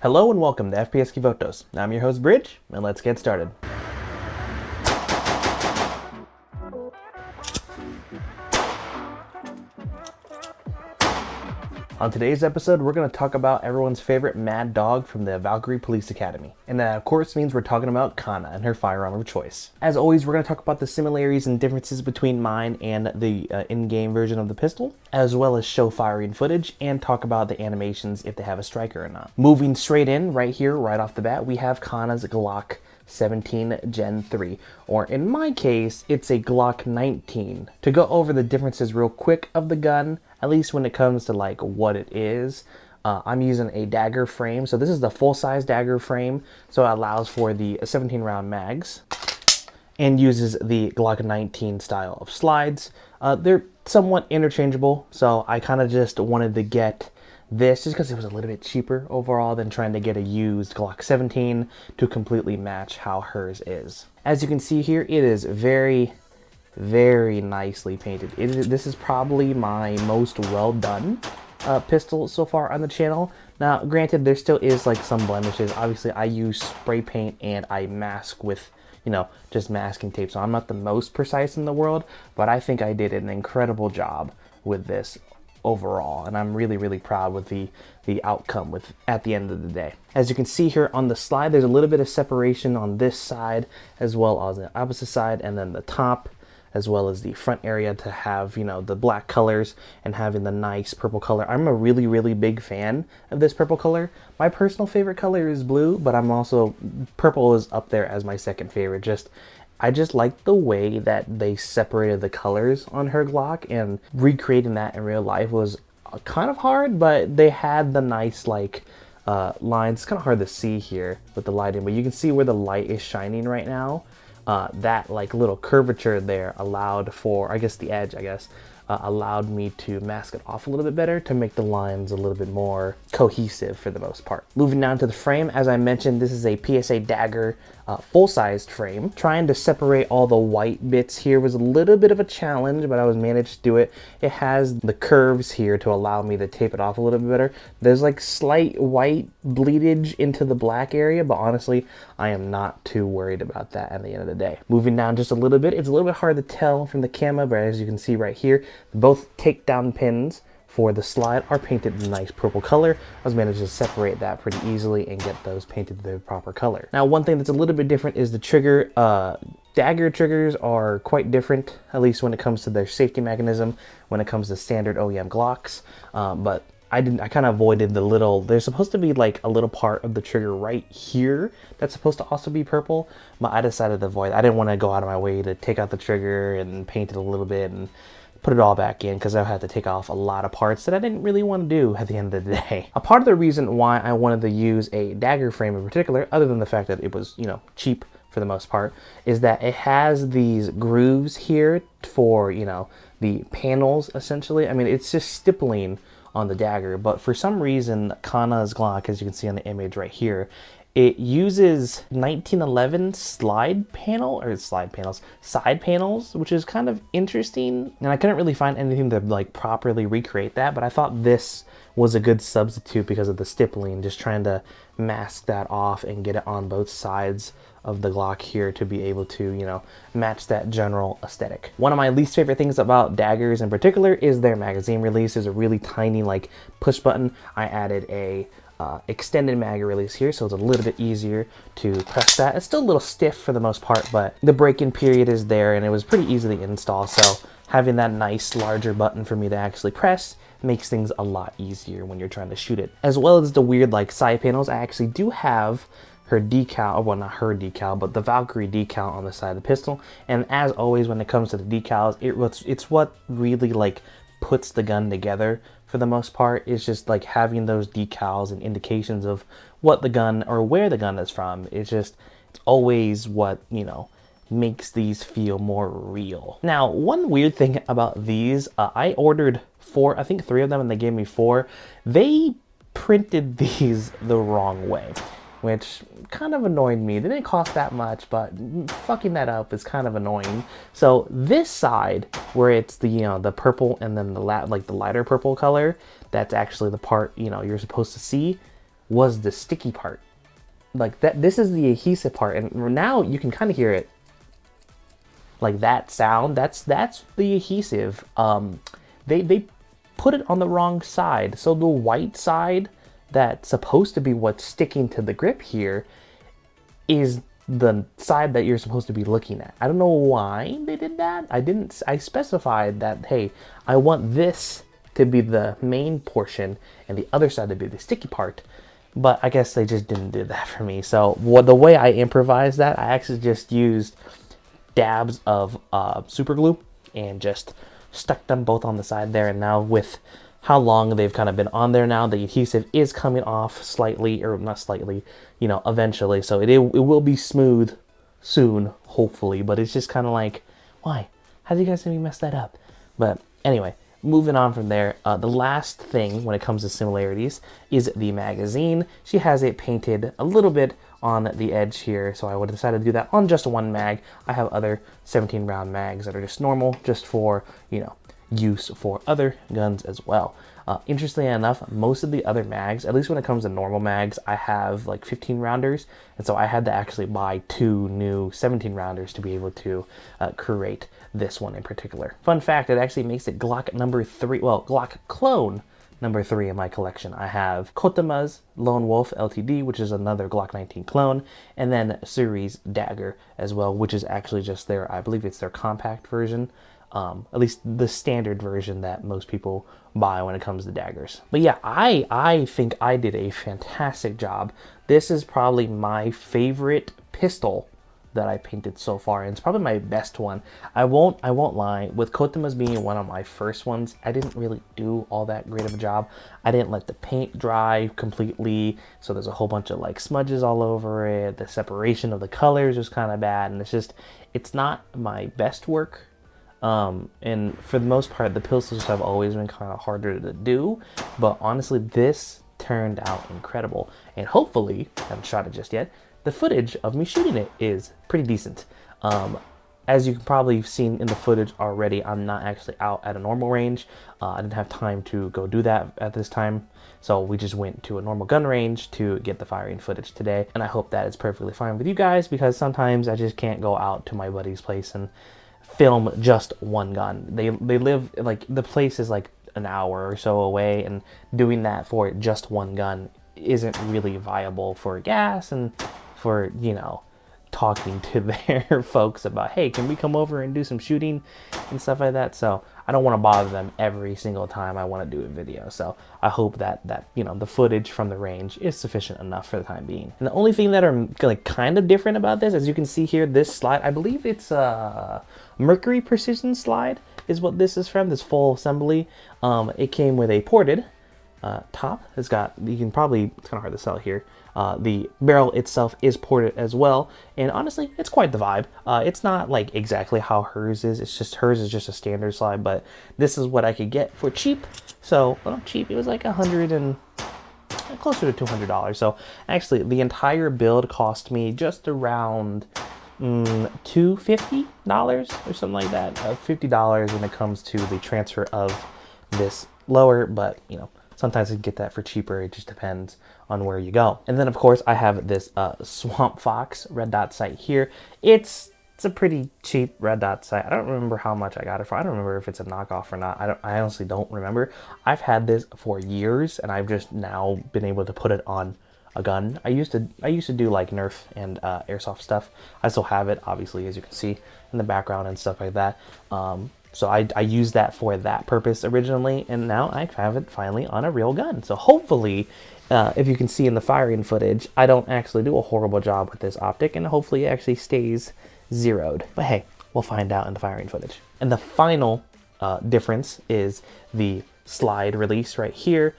Hello and welcome to FPSKivotos. I'm your host Bridge, and let's get started. On today's episode, we're going to talk about everyone's favorite mad dog from the Valkyrie Police Academy. And that, of course, means we're talking about Kanna and her firearm of choice. As always, we're going to talk about the similarities and differences between mine and the in-game version of the pistol, as well as show firing footage and talk about the animations if they have a striker or not. Moving straight in, right here, right off the bat, we have Kanna's Glock 17 Gen 3, or in my case, it's a Glock 19. To go over the differences real quick of the gun, at least when it comes to like what it is, I'm using a dagger frame. So this is the full-size dagger frame, so it allows for the 17 round mags and uses the Glock 19 style of slides. They're somewhat interchangeable, so I kind of just wanted to get this just because it was a little bit cheaper overall than trying to get a used Glock 17 to completely match how hers is. As you can see here, it is very nicely painted. This is probably my most well done pistol so far on the channel. Now granted, there still is like some blemishes. Obviously I use spray paint and I mask with, you know, just masking tape, so I'm not the most precise in the world, but I think I did an incredible job with this overall, and I'm really proud with the outcome at the end of the day. As you can see here on the slide, there's a little bit of separation on this side as well as the opposite side, and then the top as well as the front area to have, you know, the black colors and having the nice purple color. I'm a really big fan of this purple color. My personal favorite color is blue, but purple is up there as my second favorite. I just like the way that they separated the colors on her Glock, and recreating that in real life was kind of hard, but they had the nice like lines. It's kind of hard to see here with the lighting, but you can see where the light is shining right now. That like little curvature there allowed for, I guess the edge, allowed me to mask it off a little bit better to make the lines a little bit more cohesive for the most part. Moving down to the frame, as I mentioned, this is a PSA Dagger full-sized frame. Trying to separate all the white bits here was a little bit of a challenge, but I was managed to do it. It has the curves here to allow me to tape it off a little bit better. There's like slight white bleedage into the black area, but honestly, I am not too worried about that at the end of the day. Moving down just a little bit, it's a little bit hard to tell from the camera, but as you can see right here, both takedown pins for the slide are painted in a nice purple color. I was managed to separate that pretty easily and get those painted the proper color. Now, one thing that's a little bit different is the trigger. Dagger triggers are quite different, at least when it comes to their safety mechanism, when it comes to standard OEM Glocks. But I kind of avoided the little, there's supposed to be like a little part of the trigger right here that's supposed to also be purple, but I decided to avoid it. I didn't want to go out of my way to take out the trigger and paint it a little bit and put it all back in, because I had to take off a lot of parts that I didn't really want to do at the end of the day. A part of the reason why I wanted to use a dagger frame in particular, other than the fact that it was, you know, cheap for the most part, is that it has these grooves here for, you know, the panels essentially. I mean, it's just stippling on the dagger, but for some reason Kanna's Glock, as you can see on the image right here, it uses 1911 side panels, which is kind of interesting. And I couldn't really find anything to like properly recreate that, but I thought this was a good substitute because of the stippling, just trying to mask that off and get it on both sides of the Glock here to be able to, you know, match that general aesthetic. One of my least favorite things about daggers in particular is their magazine release. There's a really tiny like push button. I added a extended mag release here, so it's a little bit easier to press that. It's still a little stiff for the most part, but the break-in period is there and it was pretty easy to install, so having that nice larger button for me to actually press makes things a lot easier when you're trying to shoot it. As well as the weird like side panels, I actually do have her decal, well not her decal, but the Valkyrie decal on the side of the pistol, and as always when it comes to the decals, it's what really like puts the gun together for the most part. Is just like having those decals and indications of what the gun or where the gun is from. It's always what, you know, makes these feel more real. Now, one weird thing about these, I ordered I think 3 of them, and they gave me 4. They printed these the wrong way, which kind of annoyed me. They didn't cost that much, but fucking that up is kind of annoying. So this side, where it's the, you know, the purple and then the lighter purple color, that's actually the part, you know, you're supposed to see. was the sticky part. Like that, this is the adhesive part, and now you can kind of hear it. Like that sound, that's the adhesive. They put it on the wrong side. So the white side that's supposed to be what's sticking to the grip here is the side that you're supposed to be looking at. I don't know why they did that. I specified that, hey, I want this to be the main portion and the other side to be the sticky part. But I guess they just didn't do that for me. So the way I improvised that, I actually just used dabs of super glue and just stuck them both on the side there. And now with how long they've kind of been on there now, the adhesive is coming off slightly, or not slightly, you know, eventually. So it will be smooth soon, hopefully. But it's just kind of like, why? How did you guys let me mess that up? But anyway, moving on from there, the last thing when it comes to similarities is the magazine. She has it painted a little bit on the edge here, so I would decide to do that on just one mag. I have other 17 round mags that are just normal, just for, you know, use for other guns as well. Interestingly enough, most of the other mags, at least when it comes to normal mags, I have like 15 rounders, and so I had to actually buy 2 new 17 rounders to be able to create this one in particular. Fun fact, it actually makes it Glock number 3, well, Glock clone number 3 in my collection. I have Kotema's Lone Wolf LTD, which is another Glock 19 clone, and then Suri's Dagger as well, which is actually just their, I believe it's their compact version. At least the standard version that most people buy when it comes to daggers. But yeah, I think I did a fantastic job. This is probably my favorite pistol that I painted so far, and it's probably my best one. I won't lie, with Kotema's being one of my first ones, I didn't really do all that great of a job. I didn't let the paint dry completely, so there's a whole bunch of like smudges all over it. The separation of the colors was kind of bad, and it's not my best work. And for the most part, the pistols have always been kind of harder to do, but honestly, this turned out incredible. And hopefully, I haven't shot it just yet, the footage of me shooting it is pretty decent. As you can probably have seen in the footage already, I'm not actually out at a normal range. I didn't have time to go do that at this time, so we just went to a normal gun range to get the firing footage today. And I hope that is perfectly fine with you guys, because sometimes I just can't go out to my buddy's place and film just one gun. They live, like, the place is like an hour or so away, and doing that for just one gun isn't really viable for gas and for, you know, talking to their folks about, hey, can we come over and do some shooting and stuff like that. So I don't want to bother them every single time I want to do a video. So I hope that you know, the footage from the range is sufficient enough for the time being. And the only thing that are like kind of different about this, as you can see here, this slide, I believe it's Mercury Precision slide is what this is from, this full assembly. It came with a ported top. It's got, you can probably, it's kind of hard to sell here. The barrel itself is ported as well, and honestly, it's quite the vibe. It's not like exactly how hers is. It's just, hers is just a standard slide, but this is what I could get for cheap. So, well, not cheap. It was like $100 and closer to $200. So actually, the entire build cost me just around $250 or something like that. $50 when it comes to the transfer of this lower, but you know, sometimes you can get that for cheaper. It just depends on where you go. And then of course I have this Swamp Fox red dot sight here. It's a pretty cheap red dot sight. I don't remember how much I got it for. I don't remember if it's a knockoff or not. I honestly don't remember. I've had this for years, and I've just now been able to put it on a gun. I used to do like Nerf and airsoft stuff. I still have it, obviously, as you can see in the background and stuff like that. So I used that for that purpose originally, and now I have it finally on a real gun. So hopefully, if you can see in the firing footage, I don't actually do a horrible job with this optic, and hopefully it actually stays zeroed. But hey, we'll find out in the firing footage. And the final difference is the slide release right here.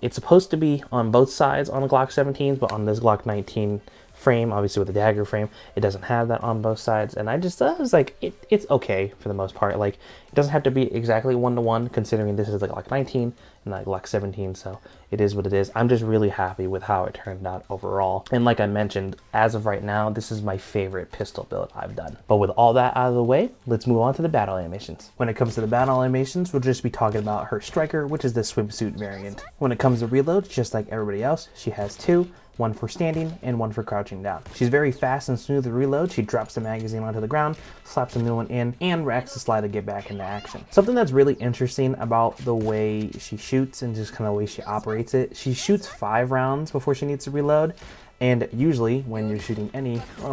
It's supposed to be on both sides on the Glock 17s, but on this Glock 19 frame, obviously with the dagger frame. It doesn't have that on both sides, and I just thought it was like it's okay for the most part. Like, it doesn't have to be exactly 1-to-1, considering this is like Glock 19 and like Glock 17, so it is what it is. I'm just really happy with how it turned out overall. And like I mentioned, as of right now, this is my favorite pistol build I've done. But with all that out of the way, let's move on to the battle animations. When it comes to the battle animations, we'll just be talking about her striker, which is the swimsuit variant. When it comes to reload, just like everybody else, she has two. One for standing and one for crouching down. She's very fast and smooth to reload. She drops the magazine onto the ground, slaps a new one in, and racks the slide to get back into action. Something that's really interesting about the way she shoots and just kind of the way she operates it, she shoots 5 rounds before she needs to reload. And usually when you're shooting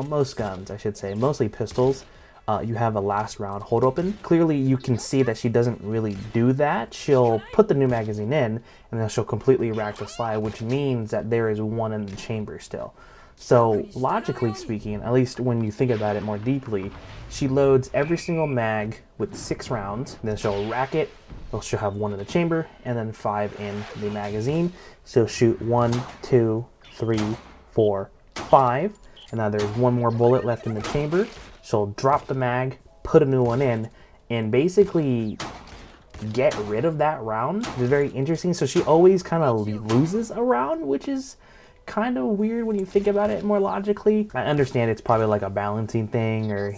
most guns, I should say, mostly pistols, you have a last round hold open. Clearly you can see that she doesn't really do that. She'll put the new magazine in and then she'll completely rack the slide, which means that there is one in the chamber still. So logically speaking, at least when you think about it more deeply, she loads every single mag with 6 rounds, then she'll rack it, she'll have 1 in the chamber and then 5 in the magazine. She'll shoot 1, 2, 3, 4, 5, and now there's 1 more bullet left in the chamber. She'll drop the mag, put a new one in, and basically get rid of that round. It's very interesting. So she always kind of loses a round, which is kind of weird when you think about it more logically. I understand it's probably like a balancing thing, or,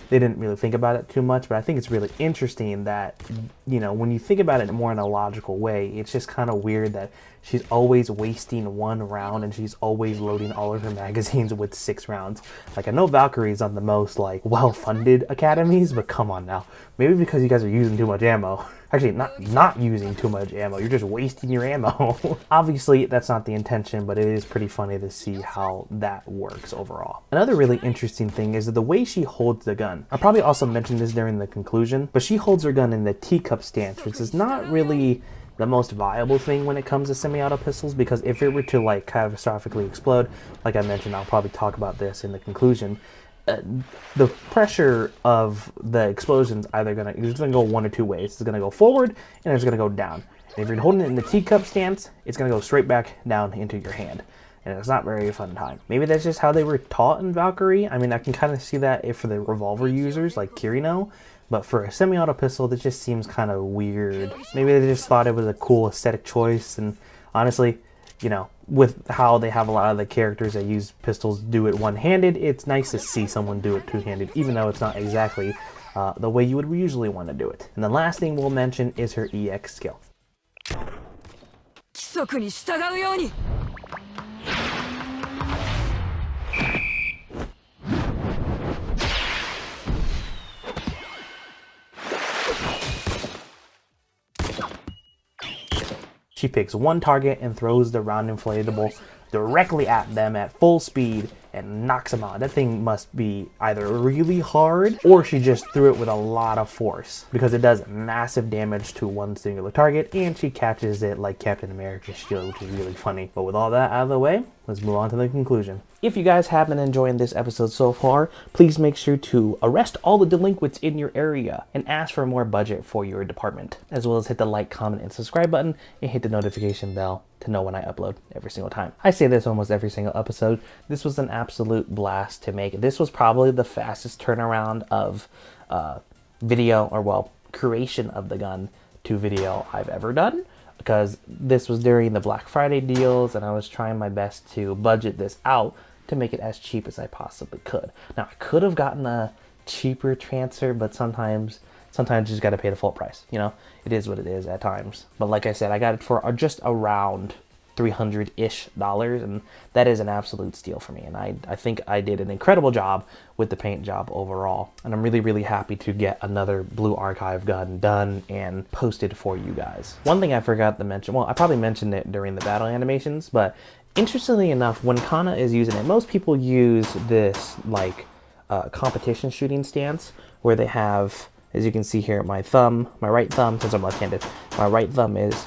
they didn't really think about it too much, but I think it's really interesting that, when you think about it more in a logical way, it's just kind of weird that she's always wasting 1 round and she's always loading all of her magazines with 6 rounds. Like, I know Valkyrie's on the most like well-funded academies, but come on now. Maybe because you guys are using too much ammo. Actually, not using too much ammo. You're just wasting your ammo. Obviously, that's not the intention, but it is pretty funny to see how that works overall. Another really interesting thing is the way she holds the gun. I probably also mentioned this during the conclusion, but she holds her gun in the teacup stance, which is not really the most viable thing when it comes to semi-auto pistols, because if it were to like catastrophically explode, like I mentioned, I'll probably talk about this in the conclusion, the pressure of the explosion's it's gonna go 1 or 2 ways. It's gonna go forward and it's gonna go down. And if you're holding it in the teacup stance, it's gonna go straight back down into your hand. And it's not very fun time. Maybe that's just how they were taught in Valkyrie. I mean, I can kind of see that if for the revolver users like Kirino, but for a semi-auto pistol, that just seems kind of weird. Maybe they just thought it was a cool aesthetic choice, and honestly, with how they have a lot of the characters that use pistols do it one-handed, it's nice to see someone do it two-handed, even though it's not exactly the way you would usually want to do it. And the last thing we'll mention is her EX skill. She picks one target and throws the round inflatable directly at them at full speed and knocks them out. That thing must be either really hard or she just threw it with a lot of force, because it does massive damage to one singular target and she catches it like Captain America's shield, which is really funny. But with all that out of the way, let's move on to the conclusion. If you guys have been enjoying this episode so far, please make sure to arrest all the delinquents in your area and ask for more budget for your department, as well as hit the like, comment, and subscribe button and hit the notification bell to know when I upload every single time. I say this almost every single episode. This was an absolute blast to make. This was probably the fastest turnaround of creation of the gun to video I've ever done, because this was during the Black Friday deals and I was trying my best to budget this out to make it as cheap as I possibly could. Now, I could have gotten a cheaper transfer, but sometimes you just got to pay the full price. It is what it is at times. But like I said, I got it for just around $300-ish, and that is an absolute steal for me. And I think I did an incredible job with the paint job overall. And I'm really, really happy to get another Blue Archive gun done and posted for you guys. One thing I forgot to mention, well, I probably mentioned it during the battle animations, but interestingly enough, when Kanna is using it, most people use this like competition shooting stance where they have, as you can see here, my right thumb, since I'm left-handed, my right thumb is,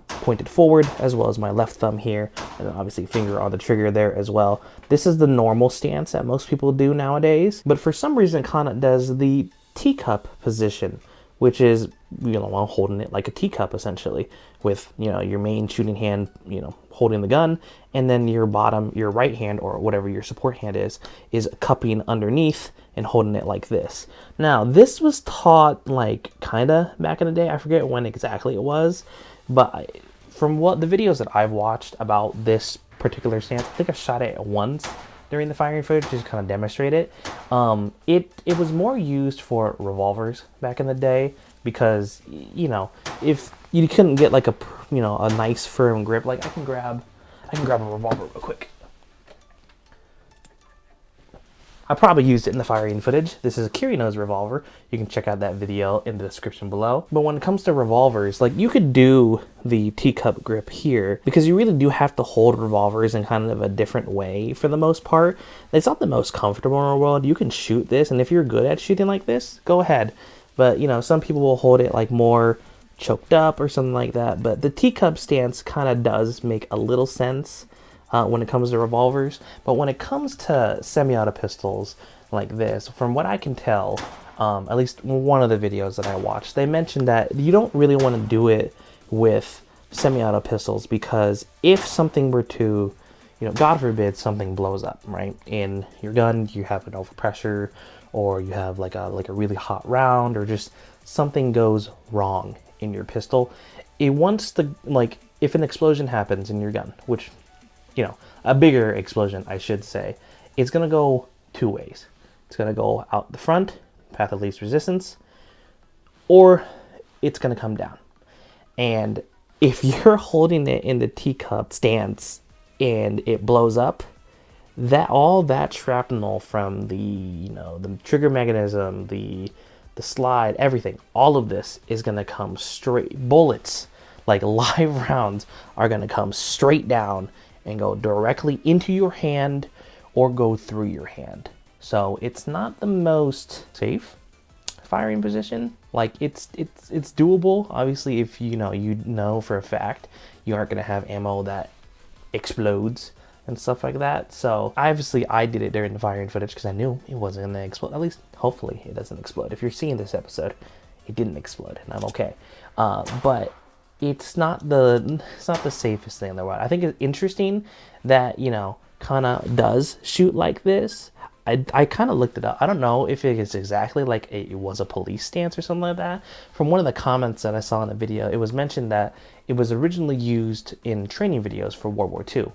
pointed forward, as well as my left thumb here, and then obviously finger on the trigger there as well. This is the normal stance that most people do nowadays, but for some reason Kanna does the teacup position, which is, while holding it like a teacup essentially, with, your main shooting hand, holding the gun, and then your right hand, or whatever your support hand is cupping underneath and holding it like this. Now, this was taught like kinda back in the day. I forget when exactly it was, but from what the videos that I've watched about this particular stance, I think I shot it once during the firing footage just kind of demonstrate it. It was more used for revolvers back in the day because, if you couldn't get like a nice firm grip, like I can grab a revolver real quick. I probably used it in the firing footage. This is a Kirino's revolver. You can check out that video in the description below. But when it comes to revolvers, like you could do the teacup grip here because you really do have to hold revolvers in kind of a different way for the most part. It's not the most comfortable in the world. You can shoot this, and if you're good at shooting like this, go ahead. But, some people will hold it like more choked up or something like that. But the teacup stance kind of does make a little sense when it comes to revolvers. But when it comes to semi-auto pistols like this, from what I can tell, at least one of the videos that I watched, they mentioned that you don't really want to do it with semi-auto pistols because if something were to, God forbid, something blows up, right? In your gun, you have an overpressure, or you have like a really hot round, or just something goes wrong in your pistol. It wants to, like, if an explosion happens in your gun, which, a bigger explosion, I should say, it's going to go two ways. It's going to go out the front, path of least resistance, or it's going to come down. And if you're holding it in the teacup stance and it blows up, all that shrapnel from the, the trigger mechanism, the slide, everything, all of this is going to come straight. Bullets, like live rounds, are going to come straight down and go directly into your hand or go through your hand. So it's not the most safe firing position. Like it's doable. Obviously, if you know for a fact you aren't going to have ammo that explodes and stuff like that. So obviously I did it during the firing footage because I knew it wasn't going to explode. At least hopefully it doesn't explode. If you're seeing this episode, it didn't explode and I'm okay. But it's not the safest thing in the world. I think it's interesting that, Kanna does shoot like this. I kind of looked it up. I don't know if it is exactly like it was a police stance or something like that. From one of the comments that I saw in the video, it was mentioned that it was originally used in training videos for World War II,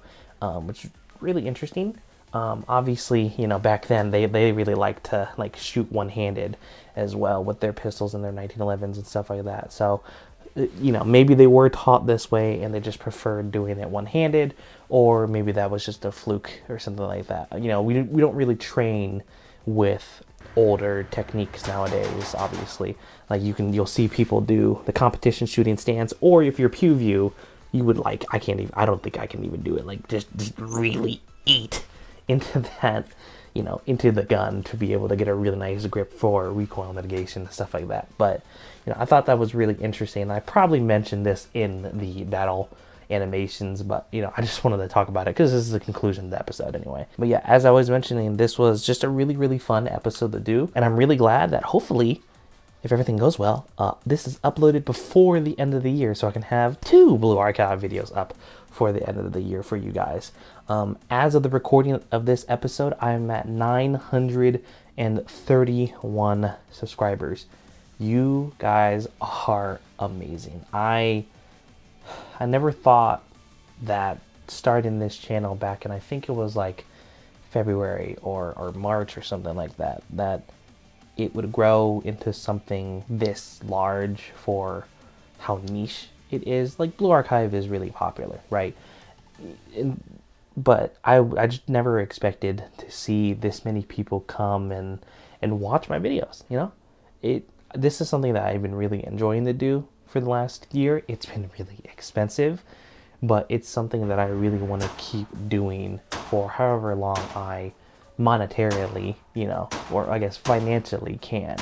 which is really interesting. Obviously, back then they really liked to shoot one-handed as well with their pistols and their 1911s and stuff like that. So, maybe they were taught this way and they just preferred doing it one-handed, or maybe that was just a fluke or something like that. We don't really train with older techniques nowadays, obviously. Like you'll see people do the competition shooting stance, or if you're pew view, you would I don't think I can even do it. Like just really eat into that, into the gun to be able to get a really nice grip for recoil mitigation and stuff like that. But, I thought that was really interesting. I probably mentioned this in the battle animations, but, I just wanted to talk about it because this is the conclusion of the episode anyway. But yeah, as I was mentioning, this was just a really, really fun episode to do. And I'm really glad that hopefully, if everything goes well, this is uploaded before the end of the year so I can have 2 Blue Archive videos up for the end of the year for you guys. As of the recording of this episode, I'm at 931 subscribers. You guys are amazing. I never thought that starting this channel back in, I think it was like February or March or something like that, that it would grow into something this large for how niche it is. Like Blue Archive is really popular, right? But I just never expected to see this many people come and watch my videos, This is something that I've been really enjoying to do for the last year. It's been really expensive, but it's something that I really want to keep doing for however long I monetarily, or I guess financially can.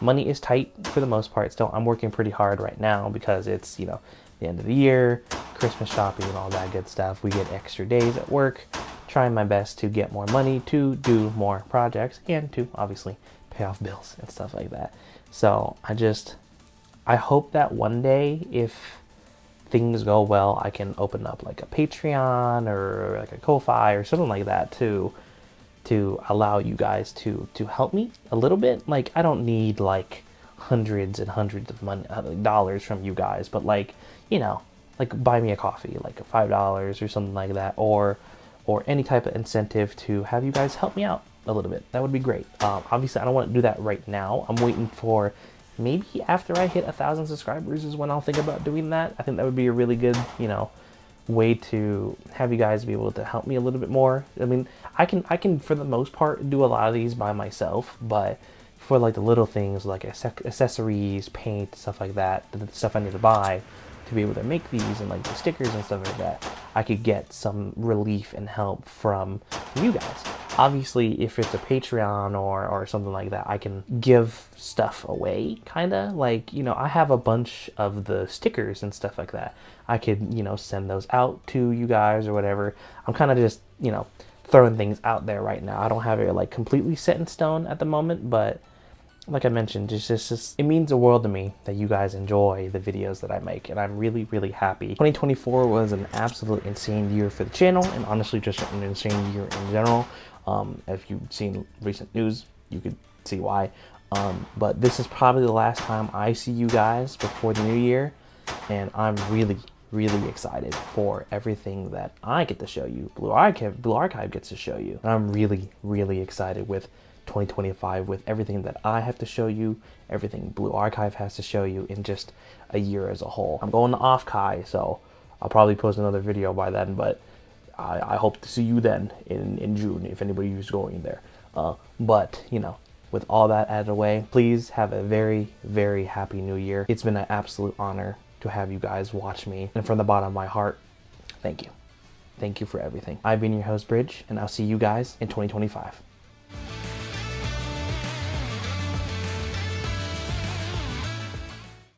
Money is tight for the most part. Still, I'm working pretty hard right now because it's, the end of the year, Christmas shopping and all that good stuff. We get extra days at work, trying my best to get more money to do more projects and to obviously pay off bills and stuff like that. So I hope that one day, if things go well, I can open up like a Patreon or like a Ko-Fi or something like that to allow you guys to help me a little bit. Like, I don't need like hundreds and hundreds of dollars from you guys, but like, you know, like buy me a coffee, like $5 or something like that, or any type of incentive to have you guys help me out a little bit. That would be great. Obviously, I don't want to do that right now. I'm waiting for maybe after I hit 1,000 subscribers is when I'll think about doing that. I think that would be a really good, you know, way to have you guys be able to help me a little bit more. I mean, I can for the most part do a lot of these by myself, but for like the little things like accessories, paint, stuff like that, the stuff I need to buy to be able to make these, and like the stickers and stuff like that, I could get some relief and help from you guys. Obviously, if it's a Patreon or something like that, I can give stuff away, kinda. Like, you know, I have a bunch of the stickers and stuff like that. I could, you know, send those out to you guys or whatever. I'm kind of just, you know, throwing things out there right now. I don't have it like completely set in stone at the moment, but like I mentioned, just it means the world to me that you guys enjoy the videos that I make, and I'm really, really happy. 2024 was an absolute insane year for the channel, and honestly just an insane year in general. If you've seen recent news, you could see why. But this is probably the last time I see you guys before the new year, and I'm really, really excited for everything that I get to show you, Blue Archive gets to show you. And I'm really, really excited with 2025, with everything that I have to show you, everything Blue Archive has to show you in just a year as a whole. I'm going to Off-Kai, so I'll probably post another video by then, but I hope to see you then in June, if anybody is going there. But, you know, with all that out of the way, please have a very, very happy new year. It's been an absolute honor to have you guys watch me, and from the bottom of my heart, thank you. Thank you for everything. I've been your host, Bridge, and I'll see you guys in 2025.